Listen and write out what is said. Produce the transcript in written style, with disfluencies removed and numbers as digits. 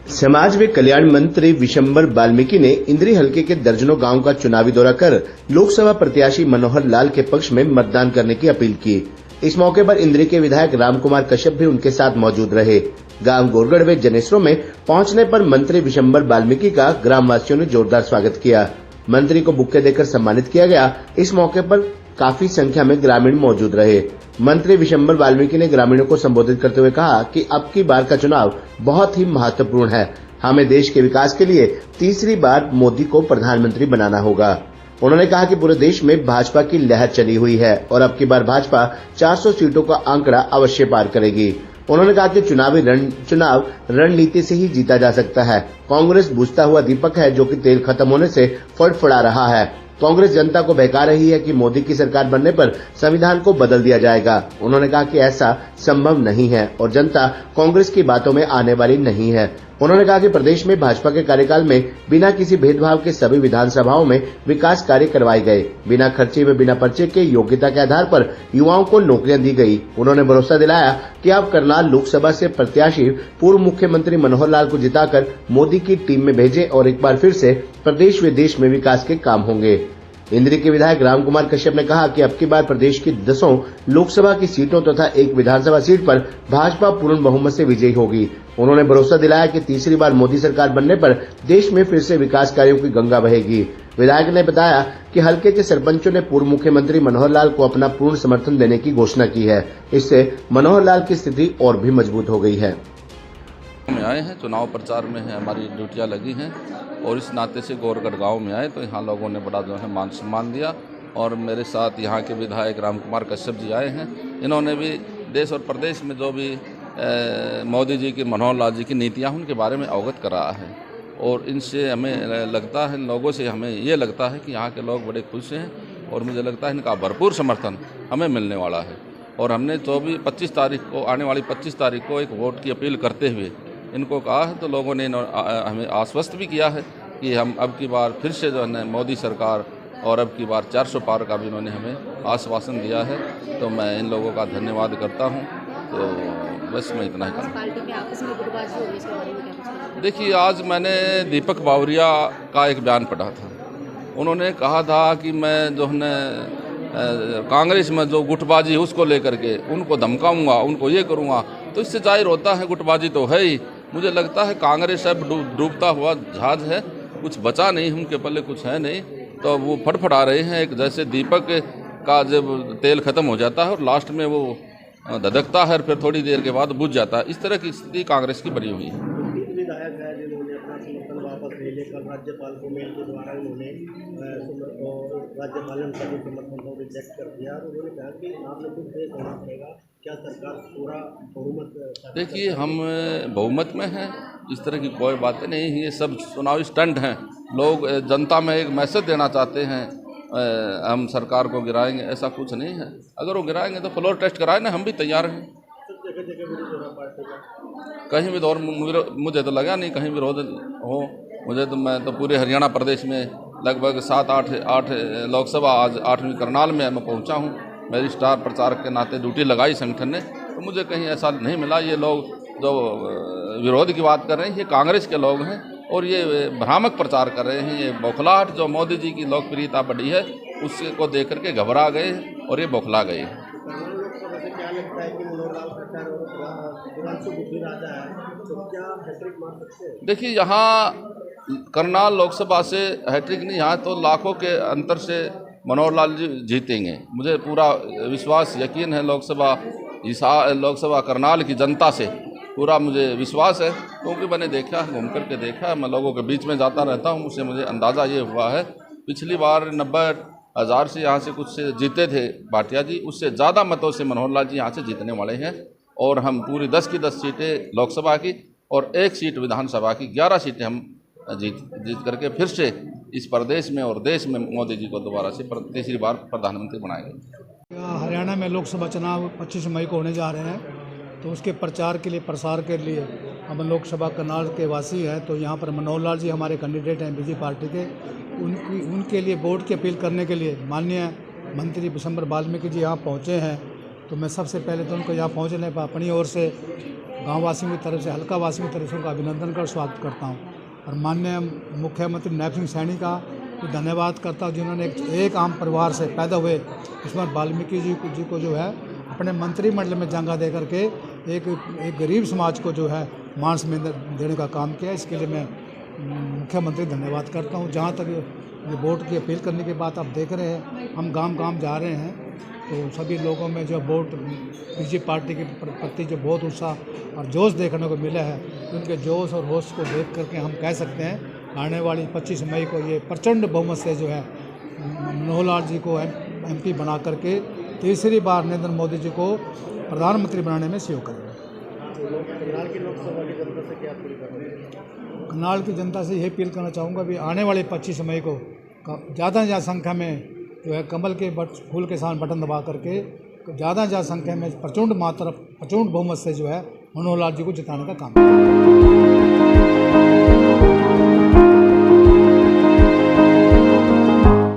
समाज व कल्याण मंत्री विशंबर वाल्मीकि ने इंद्री हलके के दर्जनों गांव का चुनावी दौरा कर लोकसभा प्रत्याशी मनोहर लाल के पक्ष में मतदान करने की अपील की। इस मौके पर इंद्री के विधायक रामकुमार कश्यप भी उनके साथ मौजूद रहे। गांव गोरगढ़ व जनेसरो में पहुंचने पर मंत्री विशंबर वाल्मीकि का ग्रामवासियों ने जोरदार स्वागत किया। मंत्री को बुक्के देकर सम्मानित किया गया। इस मौके पर काफी संख्या में ग्रामीण मौजूद रहे। मंत्री विशंबर वाल्मीकि ने ग्रामीणों को संबोधित करते हुए कहा कि अब की बार का चुनाव बहुत ही महत्वपूर्ण है। हमें देश के विकास के लिए तीसरी बार मोदी को प्रधानमंत्री बनाना होगा। उन्होंने कहा कि पूरे देश में भाजपा की लहर चली हुई है और अब की बार भाजपा 400 सीटों का आंकड़ा अवश्य पार करेगी। उन्होंने कहा कि चुनाव रणनीति से ही जीता जा सकता है। कांग्रेस बुझता हुआ दीपक है जो कि तेल खत्म होने से फड़फड़ा रहा है। कांग्रेस जनता को बहका रही है कि मोदी की सरकार बनने पर संविधान को बदल दिया जाएगा। उन्होंने कहा कि ऐसा संभव नहीं है और जनता कांग्रेस की बातों में आने वाली नहीं है। उन्होंने कहा कि प्रदेश में भाजपा के कार्यकाल में बिना किसी भेदभाव के सभी विधानसभाओं में विकास कार्य करवाए गए। बिना खर्चे व बिना पर्चे के योग्यता के आधार पर युवाओं को नौकरियां दी गई। उन्होंने भरोसा दिलाया कि अब करनाल लोकसभा से प्रत्याशी पूर्व मुख्यमंत्री मनोहर लाल को जिताकर मोदी की टीम में भेजे और एक बार फिर से प्रदेश व देश में विकास के काम होंगे। इंद्री के विधायक रामकुमार कश्यप ने कहा कि अब की बार प्रदेश की 10 लोकसभा की सीटों तथा एक विधानसभा सीट पर भाजपा पूर्ण बहुमत से विजयी होगी। उन्होंने भरोसा दिलाया कि तीसरी बार मोदी सरकार बनने पर देश में फिर से विकास कार्यों की गंगा बहेगी। विधायक ने बताया कि हल्के के सरपंचों ने पूर्व मुख्यमंत्री मनोहर लाल को अपना पूर्ण समर्थन देने की घोषणा की है। इससे मनोहर लाल की स्थिति और भी मजबूत हो गई है। में आए हैं, चुनाव प्रचार में है, हमारी ड्यूटियां लगी हैं और इस नाते से गोरगढ़ गांव में आए तो यहाँ लोगों ने बड़ा जो है मान सम्मान दिया। और मेरे साथ यहाँ के विधायक रामकुमार कश्यप जी आए हैं। इन्होंने भी देश और प्रदेश में जो भी मोदी जी की, मनोहर लाल जी की नीतियाँ उनके बारे में अवगत करा है और इनसे हमें लगता है, लोगों से हमें ये लगता है कि यहाँ के लोग बड़े खुश हैं और मुझे लगता है इनका भरपूर समर्थन हमें मिलने वाला है। और हमने 25 तारीख को, आने वाली 25 तारीख को एक वोट की अपील करते हुए इनको कहा है, तो लोगों ने हमें आश्वस्त भी किया है कि हम अब की बार फिर से जो है मोदी सरकार और अब की बार 400 पार का भी इन्होंने हमें आश्वासन दिया है। तो मैं इन लोगों का धन्यवाद करता हूं। तो बस मैं इतना ही कहूँगा। देखिए, आज मैंने दीपक बावरिया का एक बयान पढ़ा था। उन्होंने कहा था कि मैं जो है कांग्रेस में जो गुटबाजी है उसको लेकर के उनको धमकाऊंगा, उनको ये करूँगा। तो इससे जाहिर होता है गुटबाजी तो है ही। मुझे लगता है कांग्रेस अब डूबता हुआ जहाज है, कुछ बचा नहीं, उनके पल्ले कुछ है नहीं। तो वो फटफटा रहे हैं, एक जैसे दीपक का जब तेल खत्म हो जाता है और लास्ट में वो धधकता है और फिर थोड़ी देर के बाद बुझ जाता है। इस तरह की स्थिति कांग्रेस की बनी हुई है। विधायक है जिन्होंने अपना समर्थन वापस ले लेकर राज्यपाल को मेल के द्वारा उन्होंने राज्यपाल ने उनका समर्थन को रिजेक्ट कर दिया। उन्होंने कहा कि आपने कुछ देश होना पड़ेगा, क्या सरकार पूरा बहुमत? देखिए, हम बहुमत में हैं, इस तरह की कोई बातें नहीं है। ये सब चुनावी स्टंट हैं। लोग जनता में एक मैसेज देना चाहते हैं, हम सरकार को गिराएंगे, ऐसा कुछ नहीं है। अगर वो गिराएंगे तो फ्लोर टेस्ट कराए ना, हम भी तैयार हैं। कहीं भी दौर मुझे तो लगा नहीं कहीं विरोध हो। मैं तो पूरे हरियाणा प्रदेश में लगभग 7-8 लोकसभा, आज 8वीं करनाल में मैं पहुंचा हूं। मेरी स्टार प्रचारक के नाते ड्यूटी लगाई संगठन ने, तो मुझे कहीं ऐसा नहीं मिला। ये लोग जो विरोध की बात कर रहे हैं, ये कांग्रेस के लोग हैं और ये भ्रामक प्रचार कर रहे हैं। ये बौखलाहट, जो मोदी जी की लोकप्रियता बढ़ी है उसको देख करके घबरा गए और ये बौखला गए। देखिए, यहाँ करनाल लोकसभा से हैट्रिक नहीं, यहाँ तो लाखों के अंतर से मनोहर लाल जी जीतेंगे। मुझे पूरा विश्वास, यकीन है। लोकसभा करनाल की जनता से पूरा मुझे विश्वास है, क्योंकि मैंने देखा, घूम करके देखा, मैं लोगों के बीच में जाता रहता हूँ। उससे मुझे अंदाज़ा ये हुआ है, पिछली बार 90,000 से यहाँ से कुछ जीते थे भाटिया जी, उससे ज़्यादा मतों से मनोहर लाल जी यहाँ से जीतने वाले हैं। और हम पूरी 10 की 10 सीटें लोकसभा की और 1 सीट विधानसभा की, 11 सीटें हम जीत करके फिर से इस प्रदेश में और देश में मोदी जी को दोबारा से तीसरी बार प्रधानमंत्री बनाएंगे। हरियाणा में लोकसभा चुनाव 25 मई को होने जा रहे हैं, तो उसके प्रचार के लिए, प्रसार के लिए हम लोकसभा करनाल के वासी हैं। तो यहाँ पर मनोहर लाल जी हमारे कैंडिडेट हैं बीजेपी पार्टी के। उनके लिए वोट की अपील करने के लिए माननीय मंत्री विशंबर वाल्मीकि जी यहाँ पहुँचे हैं। तो मैं सबसे पहले तो उनको यहाँ पहुँचने पर अपनी ओर से गाँव वासियों की तरफ से, हल्का वासियों की तरफ से उनका अभिनंदन कर स्वागत करता हूँ। और माननीय मुख्यमंत्री नायब सिंह सैनी का भी धन्यवाद करता हूँ, जिन्होंने एक आम परिवार से पैदा हुए कुमार वाल्मीकि जी को जो है अपने मंत्रिमंडल में जगह दे करके एक गरीब समाज को जो है मान सम्मान देने का काम किया। इसके लिए मैं मुख्यमंत्री धन्यवाद करता हूँ। जहाँ तक ये वोट की अपील करने की बात आप देख रहे हैं, हम गांव जा रहे हैं तो सभी लोगों में जो वोट बीजेपी पार्टी के प्रति जो बहुत उत्साह और जोश देखने को मिला है, उनके जोश और होश को देख करके हम कह सकते हैं आने वाली 25 मई को ये प्रचंड बहुमत से जो है मनोहर लाल जी को एमपी बना करके तीसरी बार नरेंद्र मोदी जी को प्रधानमंत्री बनाने में सहयोग करेंगे। करनाल की लोकसभा की जनता से क्या अपील कर रहे हैं? करनाल की जनता से यही अपील करना चाहूँगा भी आने वाले 25 मई को ज़्यादा से ज़्यादा संख्या में जो है कमल के फूल के साथ बटन दबा करके ज़्यादा से ज़्यादा संख्या में प्रचंड बहुमत से जो है मनोहर लाल जी को जिताने का काम करें।